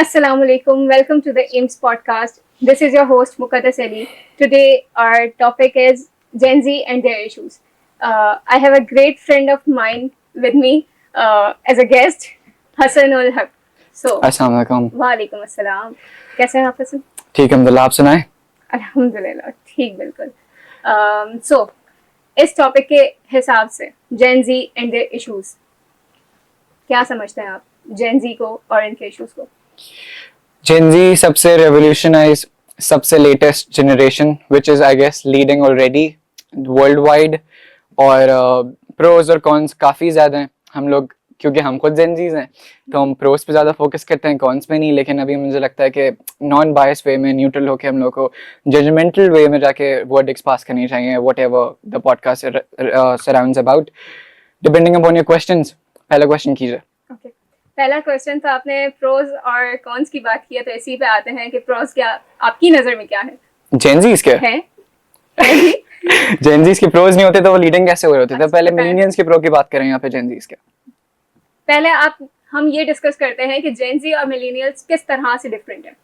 Assalamu alaikum. Welcome to the IMS podcast. This is your host Muqaddas Ali. Today our topic is Gen Z and their issues. I have a great friend of mine with me as a guest, Hassan ul Haq. So, अस्सलाम वालेकुम। वालेकुम अस्सलाम. कैसे हैं आप हसन? ठीक है, अल्हम्दुलिल्लाह। आप सुनाएं। अल्हम्दुलिल्लाह ठीक बिल्कुल. So, इस टॉपिक के हिसाब से Gen Z and their issues क्या समझते हैं आप Gen Z को और इनके इश्यूज को? Gen Z सबसे रेवोल्यूशनाइज, सबसे latest generation which is I guess leading already world wide. और प्रोज और कॉन्स काफ़ी ज़्यादा हैं। हम लोग क्योंकि हम खुद Gen Zs हैं तो हम प्रोज पे ज़्यादा फोकस करते हैं, कॉन्स पे नहीं। लेकिन अभी मुझे लगता है कि नॉन बायस वे में, न्यूट्रल होकर हम लोग को जजमेंटल वे में जाके वर्डिक्स पास करनी चाहिए, what ever the podcast surrounds about. Depending upon your questions, पहला क्वेश्चन कीजिए। Okay. पहला क्वेश्चन तो आपने प्रोज और कॉन्स की बात की है, तो इसी पे आते हैं कि प्रोज क्या आपकी नजर में क्या है? Gen Zs के हैं? Gen Zs के प्रोज नहीं होते तो वो लीडिंग कैसे हो रहे होते थे? अच्छा, पहले बताएं। मिलेनियल्स के प्रो की बात करें यहाँ पे Gen Zs के। पहले हम ये डिस्कस करते हैं कि जेन जी और मिलेनियल्स किस तरह से डिफरेंट है।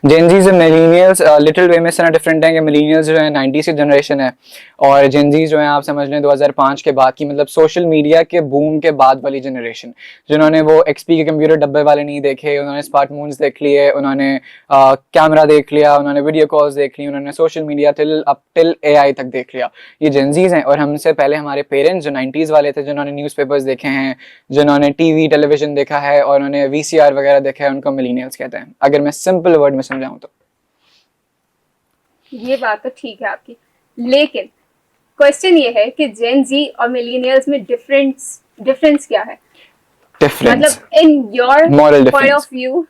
Gen Zs और मिलेनियल्स लिटिल वे में इस तरह डिफरेंट हैं कि मिलेनियल्स जो है 90s की जनरेशन है और Gen Zs जो है आप समझ लें 2005 के बाद की, मतलब सोशल मीडिया के बूम के बाद वाली जनरेशन, जिन्होंने वो XP के कंप्यूटर डब्बे वाले नहीं देखे, उन्होंने स्मार्टफोन्स देख लिए, उन्होंने कैमरा देख लिया, उन्होंने वीडियो कॉल्स देख ली, उन्होंने सोशल मीडिया टिल AI तक देख लिया। ये Gen Zs हैं। और हमसे पहले हमारे पेरेंट्स जो 90s वाले थे, जिन्होंने न्यूज़पेपर्स देखे हैं, जिन्होंने टीवी टेलीविजन देखा है और उन्होंने VCR वगैरह देखा है, उनको मिलेनियल्स कहते हैं, अगर मैं सिंपल वर्ड में समझाऊं तो। ये बात तो ठीक है आपकी, लेकिन क्वेश्चन ये है कि जेन जी और मिलेनियल्स में डिफरेंस क्या है? डिफरेंस मतलब in your Moral point difference. Of view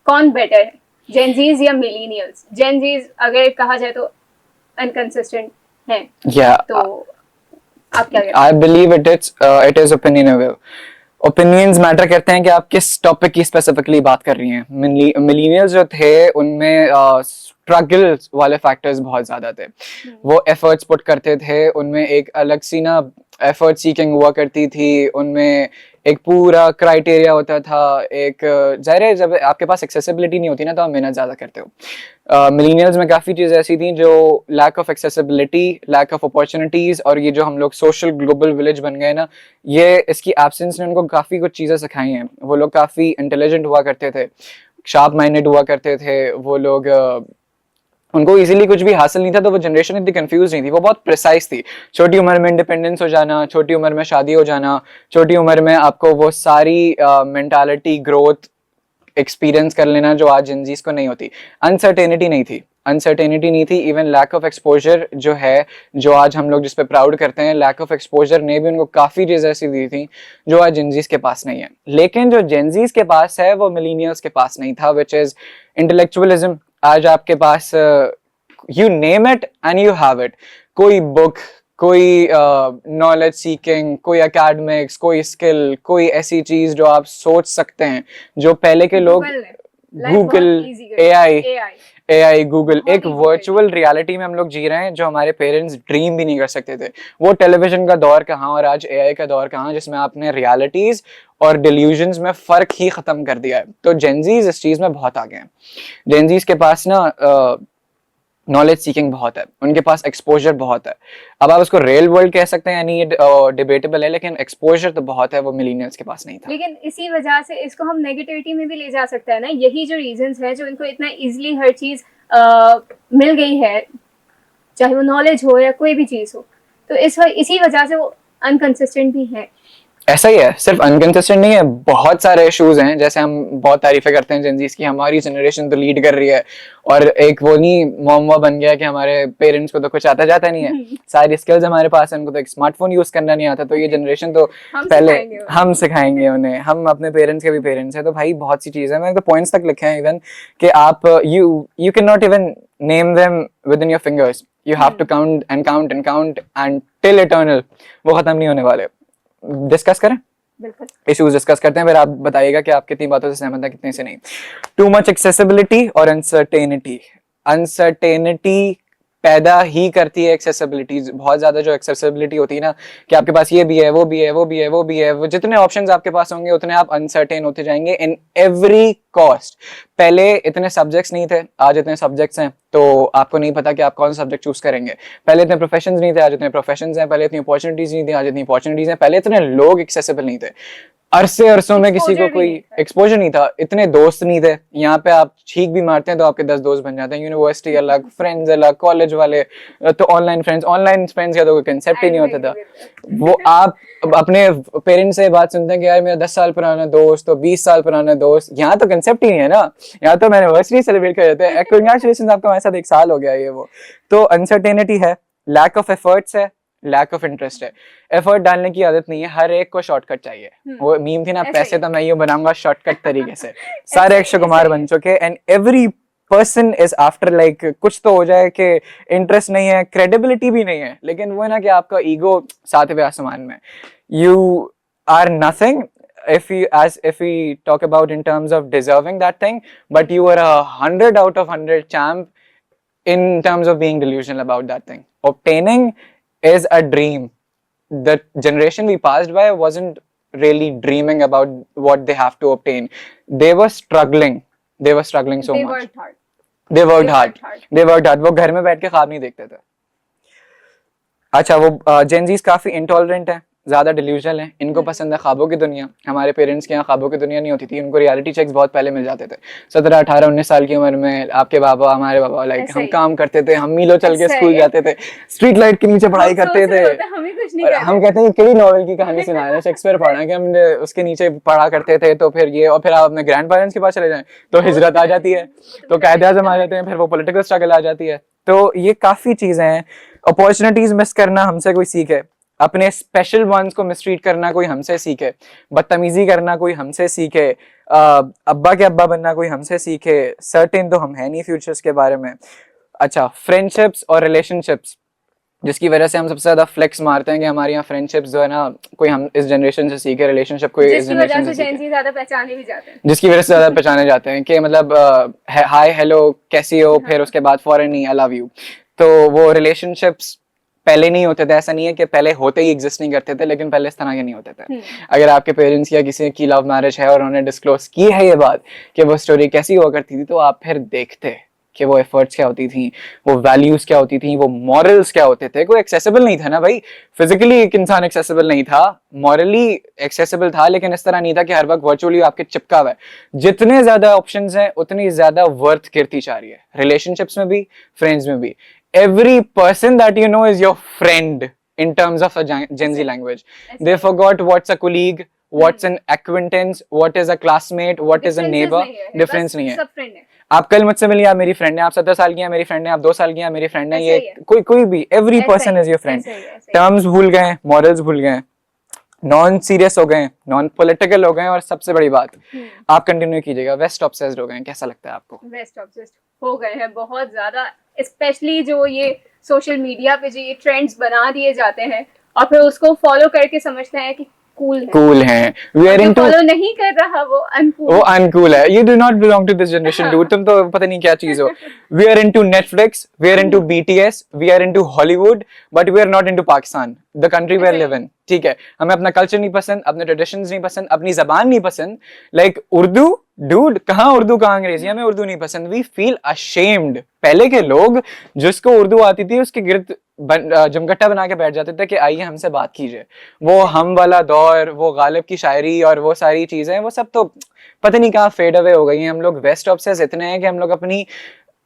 कौन बेटर है, जेन जीज या मिलेनियल्स? जेन जीज अगर कहा जाए तो अनकंसिस्टेंट हैं, या तो आप क्या कहते हैं? I believe it is opinionable. Opinions matter करते हैं कि आप किस टॉपिक की स्पेसिफिकली बात कर रही हैं। मिलीनियल्स जो थे उनमें स्ट्रगल वाले फैक्टर्स बहुत ज्यादा थे। वो एफर्ट्स पुट करते थे, उनमें एक अलग सी ना एफर्ट सीकिंग हुआ करती थी, उनमें एक पूरा क्राइटेरिया होता था। एक जाहिर है जब आपके पास एक्सेसिबिलिटी नहीं होती ना तो आप मेहनत ज़्यादा करते हो। मिलीनियल्स में काफ़ी चीज़ें ऐसी थी जो lack of accessibility, lack of opportunities, और ये जो हम लोग सोशल ग्लोबल विलेज बन गए ना, ये इसकी एब्सेंस ने उनको काफ़ी कुछ चीज़ें सिखाई हैं। वो लोग काफ़ी इंटेलिजेंट हुआ करते थे, शार्प माइंडेड हुआ करते थे। वो लोग उनको इजीली कुछ भी हासिल नहीं था, तो वो जनरेशन इतनी कंफ्यूज नहीं थी, वो बहुत प्रिसाइज थी। छोटी उम्र में इंडिपेंडेंस हो जाना, छोटी उम्र में शादी हो जाना, छोटी उम्र में आपको वो सारी मेंटालिटी ग्रोथ एक्सपीरियंस कर लेना जो आज Gen Zs को नहीं होती। अनसर्टेनिटी नहीं थी, इवन लैक ऑफ एक्सपोजर जो है, जो आज हम लोग जिस पे प्राउड करते हैं, लैक ऑफ एक्सपोजर ने भी उनको काफ़ी चीज़ें ऐसी दी थी जो आज Gen Zs के पास नहीं है। लेकिन जो Gen Zs के पास है वो मिलेनियल्स के पास नहीं था, विच इज़ इंटेलेक्चुअलिज्म। आज आपके पास you name it and you have it. कोई बुक, कोई नॉलेज सीकिंग, कोई एकेडमिक्स, कोई स्किल, कोई ऐसी चीज जो आप सोच सकते हैं, जो पहले के लोग गूगल, AI, गूगल, एक वर्चुअल रियलिटी में हम लोग जी रहे हैं जो हमारे पेरेंट्स ड्रीम भी नहीं कर सकते थे। वो टेलीविजन का दौर कहाँ और आज AI का दौर कहाँ, जिसमें आपने रियलिटीज और डिल्यूजन्स में फर्क ही खत्म कर दिया है। तो Gen Zs इस चीज में बहुत आगे हैं। Gen Zs के पास ना नॉलेज सीकिंग बहुत है, उनके पास एक्सपोजर बहुत है। अब आप उसको रियल वर्ल्ड कह सकते हैं, यानी ये डिबेटेबल है, लेकिन एक्सपोजर तो बहुत है, वो मिलेनियल्स के पास नहीं था। लेकिन इसी वजह से इसको हम नेगेटिविटी में भी ले जा सकते हैं ना। यही जो रीजंस है जो इनको इतना इजीली हर चीज मिल गई है, चाहे वो नॉलेज हो या कोई भी चीज हो, तो इसी वजह से वो अनकंसिस्टेंट भी है। ऐसा ही है, सिर्फ अनकंसिस्टेंट नहीं है, बहुत सारे इश्यूज हैं। जैसे हम बहुत तारीफें करते हैं Gen Zs की, हमारी जनरेशन तो लीड कर रही है, और एक वो नहीं मॉम बन गया कि हमारे पेरेंट्स को तो कुछ आता जाता नहीं है, सारी स्किल्स हमारे पास है, उनको तो एक स्मार्टफोन यूज करना नहीं आता। तो ये जनरेशन तो पहले हम सिखाएंगे उन्हें, हम अपने पेरेंट्स के भी पेरेंट्स हैं। तो भाई बहुत सी चीजें, मैंने तो पॉइंट्स तक लिखे हैं इवन कि आप you can not even name them within your fingers, you have to count and count and count and till eternal, वो खत्म नहीं होने वाले। डिस्कस करें, बिल्कुल इश्यूज डिस्कस करते हैं, फिर आप बताइएगा कि आप कितनी बातों से सहमत हैं, कितने से नहीं। टू मच एक्सेसिबिलिटी और अनसर्टेनिटी पैदा ही करती है एक्सेसिबिलिटी। बहुत ज्यादा जो एक्सेसिबिलिटी होती है ना, कि आपके पास ये भी है, वो जितने ऑप्शंस आपके पास होंगे उतने आप अनसर्टेन होते जाएंगे इन एवरी कॉस्ट। पहले इतने सब्जेक्ट्स नहीं थे, आज इतने सब्जेक्ट्स हैं, तो आपको नहीं पता कि आप कौन सा सब्जेक्ट चूज करेंगे। पहले इतने प्रोफेशंस नहीं थे, आज इतने प्रोफेशंस हैं। पहले इतनी अपॉर्चुनिटीज नहीं थी, आज इतनी अपॉर्चुनिटीज हैं। पहले इतने लोग एक्सेसिबल नहीं थे, अरसों में किसी को Exposure भी कोई नहीं था। एक्सपोजर नहीं था, इतने दोस्त नहीं थे। यहाँ पे आप छींक भी मारते हैं तो आपके 10 दोस्त बन जाते हैं। यूनिवर्सिटी अलग, फ्रेंड्स अलग, कॉलेज वाले तो ऑनलाइन फ्रेंड्स का तो कोई कंसेप्ट ही नहीं होता था। वो आप अपने पेरेंट्स से बात सुनते हैं कि यार मेरा 10 साल पुराना दोस्त तो 20 साल पुराना दोस्त, यहाँ तो कंसेप्ट ही नहीं है ना। यहाँ तो एनिवर्सरी सेलिब्रेट कर रहे थे, कंग्रेचुलेशन आपका हमारे साथ 1 साल हो गया ये वो। तो अनसर्टेनिटी है, लैक ऑफ एफर्ट्स है, लैक ऑफ इंटरेस्ट है। एफर्ट डालने की आदत नहीं है, हर एक को शॉर्टकट चाहिए। वो मीम थी ना, ऐसा पैसे ही। तो मैं यूं बनाऊंगा शॉर्टकट तरीके से। सारे अक्षय कुमार बन चुके, and every person is after like कुछ तो हो जाए कि इंटरेस्ट नहीं है, क्रेडिबिलिटी भी नहीं है, लेकिन वो है ना कि आपका ईगो 7वें आसमान में। You are nothing if we talk about in terms of deserving that thing, but you are 100 out of 100 champ in terms of being delusional about that thing. Obtaining is a dream. The generation we passed by wasn't really dreaming about what they have to obtain. They were struggling. They were struggling so They much. worked hard. They worked They hard. worked hard. They worked hard. वो घर में बैठ के ख्वाब नहीं देखते थे। अच्छा, वो जेनजीज काफी इंटॉलरेंट है, ज्यादा डिल्यूजनल है, इनको पसंद है ख्वाबों की दुनिया। हमारे पेरेंट्स के यहाँ ख्वाबों की दुनिया नहीं होती थी, उनको रियलिटी चेक्स बहुत पहले मिल जाते थे। 17, 18, 19 साल की उम्र में आपके बाबा, हमारे बाबा, लाइक ऐसा हम ही। काम करते थे, हम मीलों चल के ऐसा स्कूल ही। जाते थे, स्ट्रीट लाइट के नीचे पढ़ाई हम करते सोच रहे थे। होते, हमें कुछ नहीं और करना हम है। कहते हैं केड़ी नॉवेल की कहानी सुना है, शेक्सपियर पढ़ा है कि हमने उसके नीचे पढ़ा करते थे। तो फिर ये, और फिर आप अपने ग्रैंड पेरेंट्स के पास चले जाएं तो हिजरत आ जाती है, तो कायदे आज़म आ जाते हैं, फिर वो पॉलिटिकल स्ट्रगल आ जाती है। तो ये काफी चीजें हैं। अपॉर्चुनिटीज मिस करना हमसे कोई सीखे, अपने स्पेशल वंस को मिसट्रीट करना कोई हमसे सीखे, बदतमीजी करना कोई हमसे सीखे, अब्बा के अब्बा बनना कोई हमसे सीखे। सर्टेन तो हम है नहीं फ्यूचर्स के बारे में। अच्छा, फ्रेंडशिप्स और रिलेशनशिप्स, जिसकी वजह से हम सबसे ज्यादा फ्लेक्स मारते हैं कि हमारे यहाँ फ्रेंडशिप्स जो है ना, कोई हम इस जनरेशन से सीखे, रिलेशनशिप कोई इस जिसकी वजह जनरेशन से से जेन सीखे, जी ज्यादा पहचाने भी जाते हैं। जिसकी वजह से ज्यादा पहचाने जाते हैं कि मतलब हाय हेलो कैसी हो, फिर उसके बाद फॉरन नहीं आई लव यू। तो वो रिलेशनशिप्स पहले नहीं होते थे, ऐसा नहीं है कि पहले होते ही एग्जिस्ट नहीं करते थे, लेकिन पहले इस तरह के नहीं होते थे। अगर आपके पेरेंट्स या किसी की लव मैरिज है और उन्होंने डिस्क्लोज की है ये बात कि वो स्टोरी कैसी हुआ करती थी, तो आप फिर देखते कि वो एफर्ट्स क्या होती थी, वो वैल्यूज क्या होती थी, वो मॉरल्स क्या होते थे। कोई एक्सेसिबल नहीं था ना भाई, फिजिकली एक इंसान एक्सेसिबल नहीं था, मॉरली एक्सेसिबल था, लेकिन इस तरह नहीं था कि हर वक्त वर्चुअली आपके चिपका हुआ है। जितने ज्यादा ऑप्शंस हैं उतनी ज्यादा वर्थ गिरती जा रही है, रिलेशनशिप्स में भी, फ्रेंड्स में भी। Every person that you know is your friend in terms of a Gen Z language. They forgot what's a colleague, what's an acquaintance, what is a classmate, what is a neighbor. Difference नहीं है। सब friend है। आप कल मुझसे मिलिए, आप मेरी फ्रेंड है। आप 17 साल की हैं, मेरी फ्रेंड है। आप 2 साल की हैं, मेरी फ्रेंड है। ऐसा ये ही है। कोई भी, एवरी ऐसा person he, is your friend. ऐसा ही, ऐसा ही। टर्म्स भूल गए, मॉरल्स भूल गए, नॉन सीरियस हो गए, नॉन पॉलिटिकल हो गए, और सबसे बड़ी बात, आप कंटिन्यू कीजिएगा, वेस्ट ऑब्सेस्ड हो गए। कैसा लगता है आपको? वेस्ट ऑब्सेस्ड हो गए हैं बहुत ज्यादा, स्पेशली जो ये सोशल मीडिया पे जो ये ट्रेंड्स बना दिए जाते हैं और फिर उसको फॉलो करके समझते हैं कि कूल है। वी आर इनटू, फॉलो नहीं कर रहा वो अनकूल। वो अनकूल है। You do not belong to this generation dude, तुम तो पता नहीं क्या चीज हो। We are into Netflix, we are into BTS, we are into Hollywood, but we are not into Pakistan, the country we are live in. ठीक है, हमें अपना कल्चर नहीं पसंद, अपने ट्रेडिशंस नहीं पसंद, अपनी जबान नहीं पसंद। लाइक उर्दू, डूड कहाँ उर्दू कहाँ अंग्रेजी, हमें उर्दू नहीं पसंद। We feel ashamed. पहले के लोग जिसको उर्दू आती थी उसके गिर्द जमगट्टा बना के बैठ जाते थे कि आइए हमसे बात कीजिए। वो हम वाला दौर, वो गालिब की शायरी और वो सारी चीजें, वो सब तो पता नहीं कहाँ फेड अवे हो गई हैं। हम लोग वेस्ट ऑब्सेस इतने हैं कि हम लोग अपनी,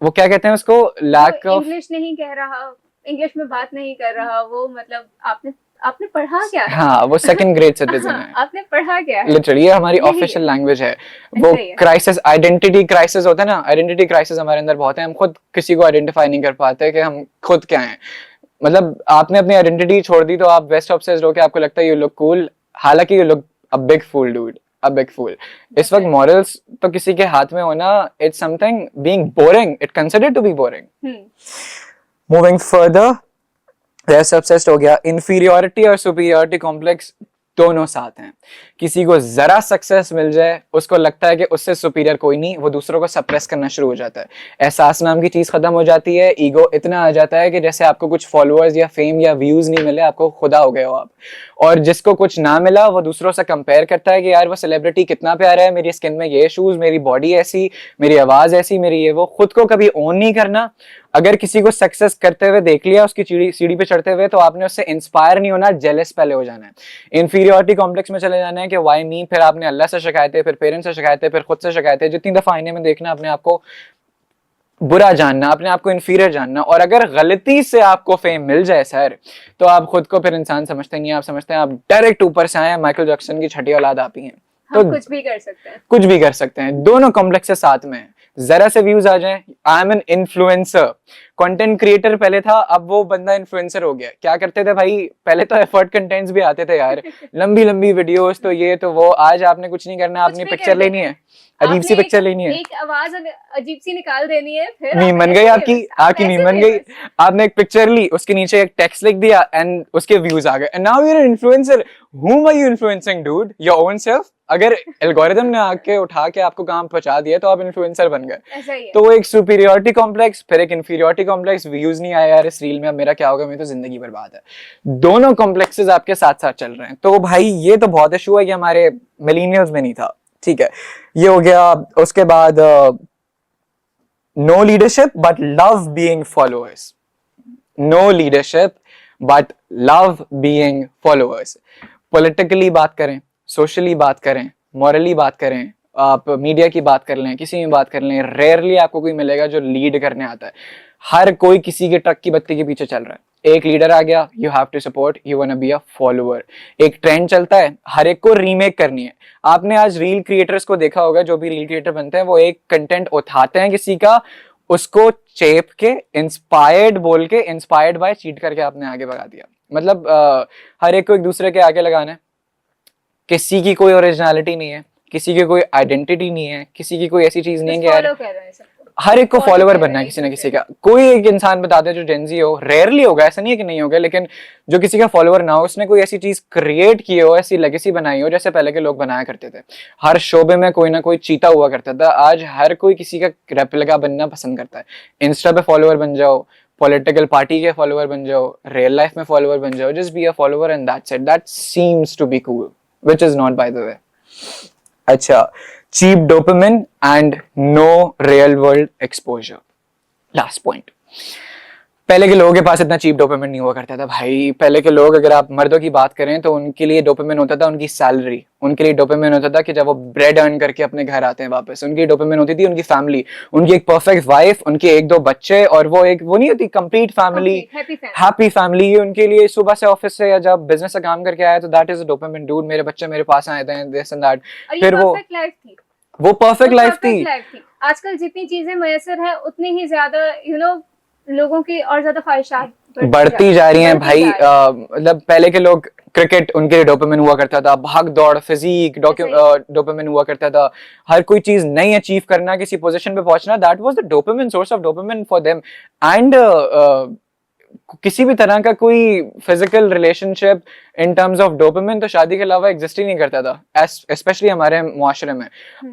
वो क्या कहते हैं उसको, लैक ऑफ, इंग्लिश नहीं कह रहा, इंग्लिश में बात नहीं कर रहा, वो मतलब आपने पढ़ा क्या है? हाँ, वो सेकंड ग्रेड सिटीजन है। आपने पढ़ा क्या है? लिटरली ये हमारी यही ऑफिशियल है। लैंग्वेज है। वो ऐसा ही है। क्राइसिस, आइडेंटिटी क्राइसिस होता है ना, आइडेंटिटी क्राइसिस हमारे अंदर बहुत है। हम खुद किसी को आइडेंटिफाई नहीं कर पाते कि हम खुद क्या हैं। मतलब आपने अपनी आइडेंटिटी छोड़ दी तो आप वेस्ट ऑब्सेस्ड हो के आपको लगता है यू लुक कूल, हालांकि you look a big fool dude, a big fool. इस वक्त मॉरल्स तो किसी के हाथ में होना, it's something being boring, it considered to be boring. Moving further, west obsessed हो गया। इंफीरियरिटी और सुपीरियरिटी कॉम्प्लेक्स दोनों साथ हैं। किसी को जरा सक्सेस मिल जाए, उसको लगता है कि उससे सुपीरियर कोई नहीं, वो दूसरों को सप्रेस करना शुरू हो जाता है। एहसास नाम की चीज खत्म हो जाती है, ईगो इतना आ जाता है कि जैसे आपको कुछ फॉलोअर्स या फेम या व्यूज नहीं मिले, आपको खुदा हो गए हो आप। और जिसको कुछ ना मिला वो दूसरों से कंपेयर करता है कि यार वो सेलिब्रिटी कितना प्यारा है, मेरी स्किन में ये शूज, मेरी बॉडी ऐसी, मेरी आवाज ऐसी, मेरी ये वो। खुद को कभी ओन नहीं करना। अगर किसी को सक्सेस करते हुए देख लिया, उसकी सीढ़ी पे चढ़ते हुए, तो आपने उससे इंस्पायर नहीं होना, जेलस पहले हो जाना है, इंफीरियोरिटी कॉम्प्लेक्स में चले जाना है कि व्हाई मी। फिर आपने अल्लाह से शिकायतें, फिर पेरेंट्स से शिकायतें, फिर खुद से शिकायतें। जितनी दफा आईने में देखना, अपने आप को बुरा जानना, अपने आप को इंफीरियर जानना। और अगर गलती से आपको फेम मिल जाए सर, तो आप खुद को फिर इंसान समझते नहीं, आप समझते हैं आप डायरेक्ट ऊपर से आए हैं, माइकल जैक्सन की छठी औलाद आप ही हैं। हम कुछ भी कर सकते हैं, कुछ भी कर सकते हैं। दोनों कॉम्प्लेक्सेस साथ में हैं। जरा से व्यूज आ जाएं, I am an influencer. Content creator पहले था, अब वो बंदा इन्फ्लुएंसर हो गया। क्या करते थे भाई, पहले तो एफर्ट कंटेंट्स भी आते थे यार, लंबी लंबी वीडियोस, तो ये तो वो। आज आपने कुछ नहीं करना, आपने पिक्चर लेनी है, अजीब सी पिक्चर लेनी है, एक आवाज अजीब सी निकाल देनी है, फिर मीम बन गई आपकी मीम बन गई। आपने एक पिक्चर ली, उसके नीचे एक टेक्स्ट लिख दिया एंड उसके व्यूज आ गए, and now you are an influencer. whom are you influencing dude? your own self? अगर एल्गोरिथम ने आके उठा के आपको काम पहुंचा दिया तो आप इन्फ्लुएंसर बन गए। तो वो एक सुपीरियोरिटी कॉम्प्लेक्स, फिर एक इंफीरियोरिटी कॉम्प्लेक्स, व्यूज नहीं आया यार इस रील में, अब मेरा क्या होगा, मेरी तो जिंदगी बर्बाद है। दोनों कॉम्प्लेक्सेस आपके साथ साथ चल रहे हैं। तो भाई ये तो बहुत इशू है कि हमारे मिलेनियल्स में नहीं था। ठीक है, ये हो गया। उसके बाद no leadership but love being followers. No leadership but love being followers. Politically बात करें, सोशली बात करें, मॉरली बात करें, आप मीडिया की बात कर लें, किसी में बात कर लें, रेयरली आपको कोई मिलेगा जो लीड करने आता है। हर कोई किसी के ट्रक की बत्ती के पीछे चल रहा है। एक लीडर आ गया, you have to support, you want to be a follower. एक ट्रेंड चलता है, हर एक को रीमेक करनी है। आपने आज रील क्रिएटर्स को देखा होगा, जो भी रील क्रिएटर बनते हैं वो एक कंटेंट उठाते हैं किसी का, उसको चेप के इंस्पायर्ड बोल के, इंस्पायर्ड बाय चीट करके आपने आगे बढ़ा दिया। मतलब हर एक को एक दूसरे के आगे लगाना है। किसी की कोई ओरिजिनलिटी नहीं है, किसी की कोई आइडेंटिटी नहीं है, किसी की कोई ऐसी चीज नहीं है कि यार हर एक को फॉलोवर बनना है किसी ना किसी का। कोई एक इंसान बता दे जो जेनजी हो, रेयरली होगा, ऐसा नहीं है कि नहीं होगा, लेकिन जो किसी का फॉलोवर ना हो, उसने कोई ऐसी चीज क्रिएट की हो, ऐसी लेगेसी बनाई हो जैसे पहले के लोग बनाया करते थे। हर शोबे में कोई ना कोई चीता हुआ करता था। आज हर कोई किसी का रेप्लिका बनना पसंद करता है। इंस्टा पे फॉलोवर बन जाओ, पॉलिटिकल पार्टी के फॉलोवर बन जाओ, रियल लाइफ में फॉलोवर बन जाओ, just be a follower and that's it. That seems to be cool, which is not by the way. अच्छा, cheap dopamine and no real world exposure. Last point. पहले के लोगों के पास इतना चीप डोपामिन नहीं हुआ करता था भाई। पहले के लोग, अगर आप मर्दों की बात करें तो उनके लिए डोपामिन होता था उनकी सैलरी, उनके लिए डोपामिन होता था कि जब वो ब्रेड अर्न करके अपने घर आते हैं वापस, उनकी डोपामिन होती थी उनकी फैमिली, उनकी एक परफेक्ट वाइफ, उनके एक दो बच्चे, और वो एक वो नहीं होती कंप्लीट फैमिली, हैप्पी फैमिली। उनके लिए सुबह से ऑफिस से या जब बिजनेस से काम करके आया तो that is a dopamine, dude मेरे बच्चे मेरे पास आए थे, दिस एंड दैट। फिर वो परफेक्ट लाइफ थी। आजकल जितनी चीजें मैसर है उतनी ही ज्यादा लोगों की और ज्यादा ख्वाहिशात बढ़ती जा रही हैं भाई। मतलब पहले के लोग, क्रिकेट उनके लिए डोपामिन हुआ करता था, भाग दौड़, फिजिक, डोपामिन हुआ करता था। हर कोई चीज नई अचीव करना, किसी पोजीशन पे पहुंचना, that was the dopamine, source of dopamine for them. And किसी भी तरह का कोई physical relationship in terms of dopamine तो शादी के अलावा एग्जिस्ट ही नहीं करता था, स्पेशली हमारे मुआशरे में।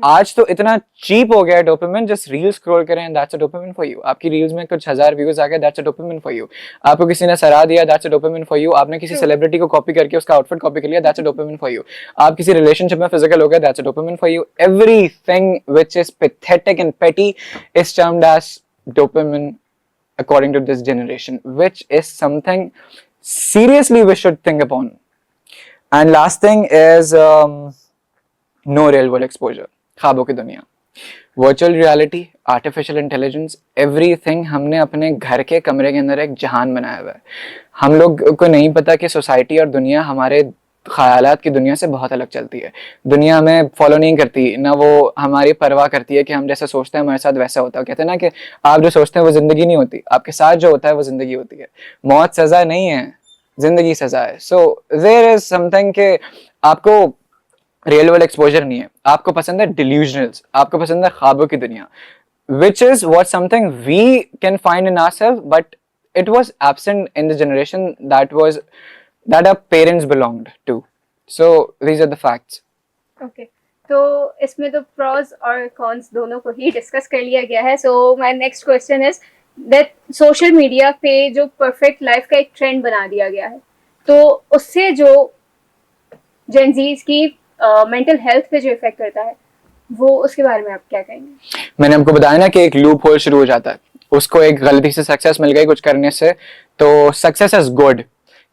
आज तो इतना चीप हो गया है डोपामिन, जस्ट रील स्क्रॉल करें, that's a dopamine for you. आपकी रील्स में कुछ 1000 व्यूज आ गए, that's a dopamine for you. आपको किसी ने सराह दिया, that's a dopamine for you. आपने किसी सेलिब्रिटी को कॉपी करके उसका आउटफिट कॉपी कर लिया, that's a dopamine for you. आप किसी रिलेशनशिप में फिजिकल हो गए, that's a dopamine for you. Everything which is pathetic and petty is termed as dopamine according to this generation, which is something seriously we should think upon. And last thing is no real world exposure. ख्वाबों की दुनिया, virtual reality, artificial intelligence, everything हमने अपने घर के कमरे के अंदर एक जहान बनाया हुआ है। हम लोग को नहीं पता कि सोसाइटी और दुनिया हमारे ख्यालात की दुनिया से बहुत अलग चलती है। दुनिया हमें फॉलो नहीं करती, ना वो हमारी परवाह करती है कि हम जैसा सोचते हैं हमारे साथ वैसा होता है। कहते हैं ना कि आप जो सोचते हैं वो जिंदगी नहीं होती, आपके साथ जो होता है वो जिंदगी होती है। मौत सजा नहीं है, जिंदगी सजा है। सो देयर इज समथिंग कि आपको रियल वर्ल्ड एक्सपोजर नहीं है, आपको पसंद है डिल्यूजनल्स, आपको पसंद है ख्वाबों की दुनिया, which is what something we can find in ourselves, but it was absent in the generation that our parents belonged to. So these are the facts. Okay, तो इसमें तो प्रॉज और कॉन्स दोनों को ही डिस्कस कर लिया गया है. So my next question is that social media पे जो परफेक्ट लाइफ का एक ट्रेंड बना दिया गया है, तो उससे जो जेनजीज की मेंटल हेल्थ पे जो इफेक्ट करता है, वो उसके बारे में आप क्या कहेंगे? मैंने आपको बताया ना कि एक लूप होल शुरू हो जाता है, उसको एक गलती से सक्सेस मिल गई कुछ करने से, तो सक्सेस इज गुड.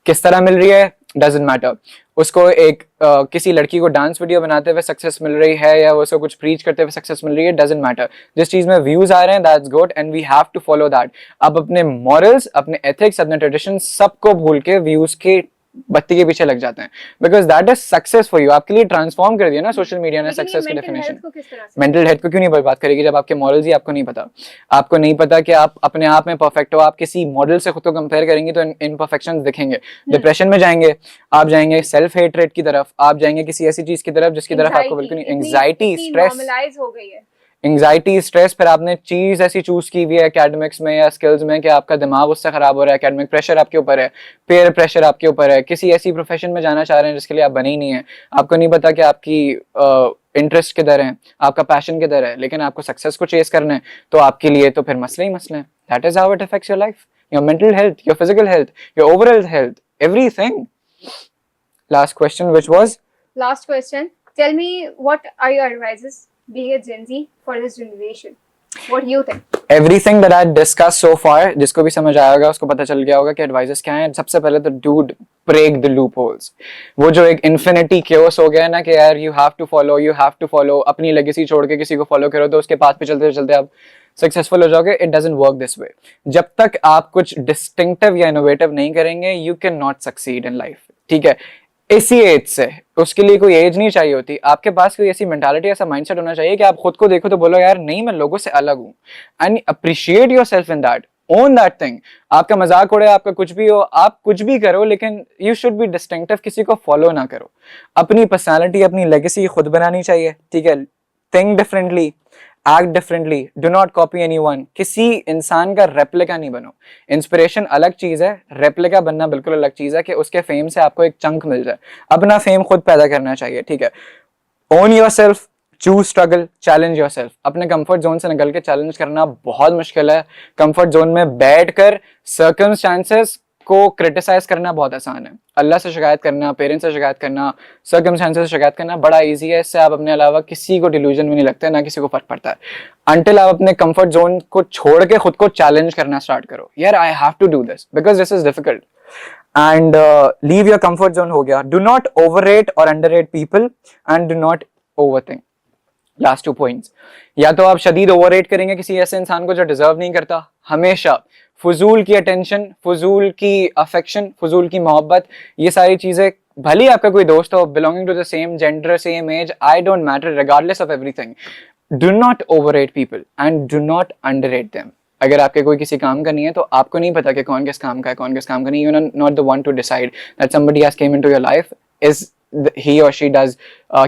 किस तरह मिल रही है डजंट मैटर. उसको एक किसी लड़की को डांस वीडियो बनाते हुए सक्सेस मिल रही है या उसको कुछ प्रीच करते हुए सक्सेस मिल रही है, डजंट मैटर. जिस चीज में व्यूज आ रहे हैं that's good and we have to follow that. आप अपने मॉरल्स, अपने एथिक्स, अपने ट्रेडिशन सबको भूल के व्यूज के बत्ती के पीछे लग जाते हैं, because that is success for you. आपके लिए ट्रांसफॉर्म कर दिया ना सोशल मीडिया ने सक्सेस की डेफिनेशन. मेंटल हेल्थ को क्यों नहीं बर्बाद करेगी जब आपके मॉरल्स ही आपको नहीं पता. आपको नहीं पता कि आप अपने आप में परफेक्ट हो. आप किसी मॉडल से खुद को कंपेयर करेंगे तो इम्परफेक्शंस दिखेंगे, डिप्रेशन में जाएंगे आप, जाएंगे सेल्फ हेट्रेट की तरफ, आप जाएंगे किसी ऐसी चीज की तरफ जिसकी तरफ आपको बिल्कुल नहीं. एंग्जाइटी, स्ट्रेस हो गई है. एंग्जाइटी, स्ट्रेस, फिर आपने चीज ऐसी चूज की हुई है एकेडमिक्स में या स्किल्स में कि आपका दिमाग उससे खराब हो रहा है. एकेडमिक प्रेशर आपके ऊपर है, पेयर प्रेशर आपके ऊपर है, किसी ऐसी प्रोफेशन में जाना चाह रहे हैं जिसके लिए आप बने ही नहीं है. आपको नहीं पता कि आपकी इंटरेस्ट किधर है, आपका पैशन किधर है, लेकिन आपको सक्सेस को चेस करना है, तो आपके लिए तो फिर मसले ही मसले हैं. That is how it affects your life, your mental health, your physical health, your overall health, everything. Last question, which was? Last question. Tell me, what are your advices being a Gen Z for this generation? What do you think? Everything that I discussed so far, जिसको भी समझ आया होगा उसको पता चल गया होगा कि एडवाइसेस क्या हैं. सबसे पहले तो dude, break the loopholes. वो जो एक infinity chaos हो गया है ना कि यार you have to follow, अपनी legacy छोड़ के किसी को follow करो तो उसके पास पे चलते चलते आप सक्सेसफुल हो जाओगे. It doesn't work this way. जब तक आप कुछ डिस्टिंक्टिव या इनोवेटिव नहीं करेंगे you can not succeed in life. ठीक है, इसी एज से, उसके लिए कोई एज नहीं चाहिए होती. आपके पास कोई ऐसी मेंटालिटी, ऐसा माइंडसेट होना चाहिए कि आप खुद को देखो तो बोलो यार नहीं मैं लोगों से अलग हूं, and appreciate yourself in that, own that thing. आपका मजाक उड़े, आपका कुछ भी हो, आप कुछ भी करो, लेकिन यू शुड बी डिस्टिंक्टिव. किसी को फॉलो ना करो. अपनी पर्सनैलिटी, अपनी लेगेसी खुद बनानी चाहिए. ठीक है, think differently, act differently, do not copy anyone. किसी इंसान का रेप्लिका नहीं बनो. इंस्पिरेशन अलग चीज है, रेप्लिका बनना बिल्कुल अलग चीज है कि उसके फेम से आपको एक चंक मिल जाए. अपना फेम खुद पैदा करना चाहिए. ठीक है, own yourself, choose struggle, challenge yourself. अपने कंफर्ट जोन से निकल के चैलेंज करना बहुत मुश्किल है. कंफर्ट जोन में बैठकर सर्कमस्टांसेस को क्रिटिसाइज करना बहुत आसान है. अल्लाह से शिकायत करना, पेरेंट्स से शिकायत करना, सर्कमस्टांसेस से शिकायत करना बड़ा इजी है. इससे आप अपने अलावा किसी को डिल्यूजन में नहीं लगता है, ना किसी को फर्क पड़ता है. अंटिल आप अपने कंफर्ट जोन को छोड़ के खुद को चैलेंज करना स्टार्ट करो. यार I have to do this because this is difficult, and leave your comfort zone. हो गया. डू नॉट ओवररेट और underrate people and do not overthink. Last 2 points. या तो आप शदीद ओवररेट करेंगे किसी ऐसे इंसान को जो डिजर्व नहीं करता. हमेशा फजूल की अटेंशन, फजूल की अफेक्शन, फजूल की मोहब्बत, ये सारी चीजें, भले आपका कोई दोस्त हो, belonging to the same gender, same age, I don't matter, regardless of everything, do not overrate people and do not underrate them. अगर आपके कोई किसी काम का नहीं है तो आपको नहीं पता कि कौन किस काम का है, कौन किस काम का नहीं. You are not the one to decide that somebody has came into your life, is he or she does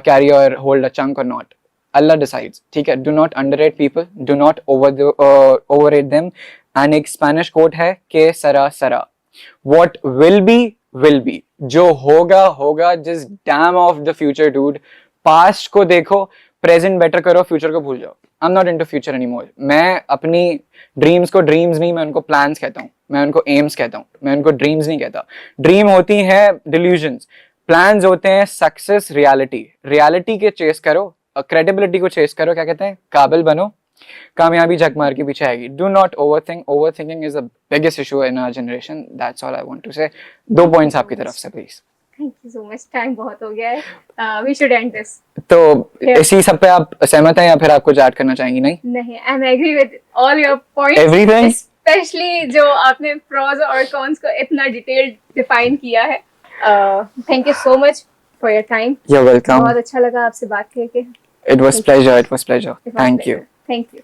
carry or hold a chunk or not. Allah decides. ठीक है, do not underrate people, do not overrate them. And एक Spanish coat है कि सरा सरा, what will be. जो होगा होगा. just damn off the future dude. Past को देखो, प्रेजेंट बेटर करो, फ्यूचर को भूल जाओ. I am not into future anymore. मैं अपनी ड्रीम्स को ड्रीम्स नहीं, मैं उनको प्लान्स कहता हूँ, मैं उनको एम्स कहता हूँ, मैं उनको ड्रीम्स नहीं कहता. ड्रीम होती है डिल्यूजन्स, प्लान्स होते हैं सक्सेस, रियलिटी. रियलिटी के चेस करो, क्रेडिबिलिटी को चेस करो, क्या कहते हैं, काबिल बनो, कामयाबी झक मार के पीछे आएगी. Do not overthink. Overthinking is the biggest issue in our generation. That's all I want to say. 2 points आपकी तरफ से please. Thank you so much. Time बहुत हो गया है, वी शुड एंड दिस. तो इसी सब पे आप सहमत हैं या फिर आप कुछ ऐड करना चाहेंगी? नहीं, I am agree with all your points, everything, specially जो आपने प्रोज और कॉन्स को इतना डिटेल्ड डिफाइन किया है. Thank you so much for your time. You are welcome. बहुत अच्छा लगा आपसे बात करके. It was pleasure. Thank you. Thank you.